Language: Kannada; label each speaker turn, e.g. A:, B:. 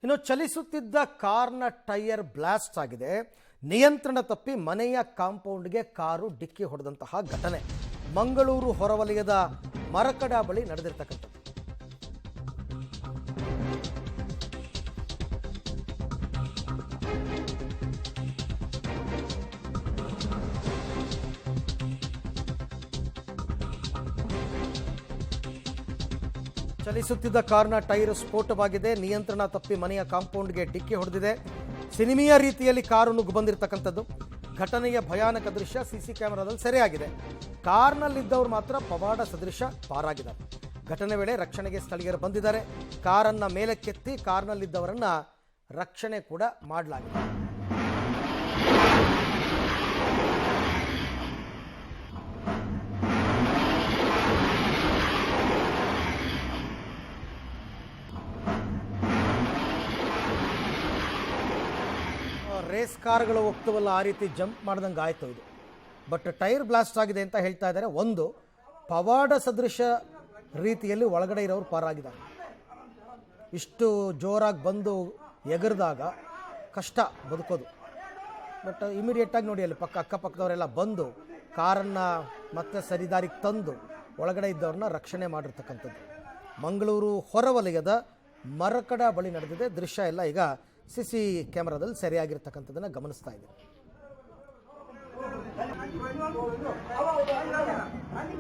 A: ಇನ್ನು ಚಲಿಸುತ್ತಿದ್ದ ಕಾರ್ನ ಟೈರ್ ಬ್ಲಾಸ್ಟ್ ಆಗಿದೆ. ನಿಯಂತ್ರಣ ತಪ್ಪಿ ಮನೆಯ ಕಾಂಪೌಂಡ್ಗೆ ಕಾರು ಡಿಕ್ಕಿ ಹೊಡೆದಂತಹ ಘಟನೆ ಮಂಗಳೂರು ಹೊರವಲಯದ ಮರಕಡ ಬಳಿ ನಡೆದಿರ್ತಕ್ಕಂಥದ್ದು. ಚಲಿಸುತ್ತಿದ್ದ ಕಾರ್ನ ಟೈರ್ ಸ್ಫೋಟವಾಗಿದೆ. ನಿಯಂತ್ರಣ ತಪ್ಪಿ ಮನೆಯ ಕಾಂಪೌಂಡ್ಗೆ ಡಿಕ್ಕಿ ಹೊಡೆದಿದೆ. ಸಿನಿಮೀಯ ರೀತಿಯಲ್ಲಿ ಕಾರು ನುಗ್ಗು ಬಂದಿರತಕ್ಕಂಥದ್ದು. ಘಟನೆಯ ಭಯಾನಕ ದೃಶ್ಯ ಸಿಸಿ ಕ್ಯಾಮೆರಾದಲ್ಲಿ ಸೆರೆಯಾಗಿದೆ. ಕಾರ್ನಲ್ಲಿದ್ದವರು ಮಾತ್ರ ಪವಾಡ ಸದೃಶ ಪಾರಾಗಿದ್ದಾರೆ. ಘಟನೆ ವೇಳೆ ರಕ್ಷಣೆಗೆ ಸ್ಥಳೀಯರು ಬಂದಿದ್ದಾರೆ. ಕಾರನ್ನ ಮೇಲಕ್ಕೆತ್ತಿ ಕಾರ್ನಲ್ಲಿದ್ದವರನ್ನ ರಕ್ಷಣೆ ಕೂಡ ಮಾಡಲಾಗಿದೆ. ರೇಸ್ ಕಾರ್ಗಳು ಹೋಗ್ತವಲ್ಲ, ಆ ರೀತಿ ಜಂಪ್ ಮಾಡ್ದಂಗೆ ಆಯಿತು ಇದು. ಬಟ್ ಟೈರ್ ಬ್ಲಾಸ್ಟ್ ಆಗಿದೆ ಅಂತ ಹೇಳ್ತಾ ಇದ್ದಾರೆ. ಒಂದು ಪವಾಡ ಸದೃಶ ರೀತಿಯಲ್ಲಿ ಒಳಗಡೆ ಇರೋರು ಪಾರಾಗಿದ್ದಾರೆ. ಇಷ್ಟು ಜೋರಾಗಿ ಬಂದು ಎಗರಿದಾಗ ಕಷ್ಟ ಬದುಕೋದು. ಬಟ್ ಇಮಿಡಿಯೇಟಾಗಿ ನೋಡಿ, ಅಲ್ಲಿ ಅಕ್ಕಪಕ್ಕದವರೆಲ್ಲ ಬಂದು ಕಾರನ್ನು ಮತ್ತೆ ಸರಿದಾರಿಗೆ ತಂದು ಒಳಗಡೆ ಇದ್ದವ್ರನ್ನ ರಕ್ಷಣೆ ಮಾಡಿರ್ತಕ್ಕಂಥದ್ದು. ಮಂಗಳೂರು ಹೊರವಲಯದ ಮರಕಡ ಬಳಿ ನಡೆದಿದೆ. ದೃಶ್ಯ ಎಲ್ಲ ಈಗ ಸಿಸಿ ಕ್ಯಾಮೆರಾದಲ್ಲಿ ಸೆರೆಯಾಗಿರ್ತಕ್ಕಂಥದ್ದನ್ನು ಗಮನಿಸ್ತಾ ಇದ್ದೀವಿ.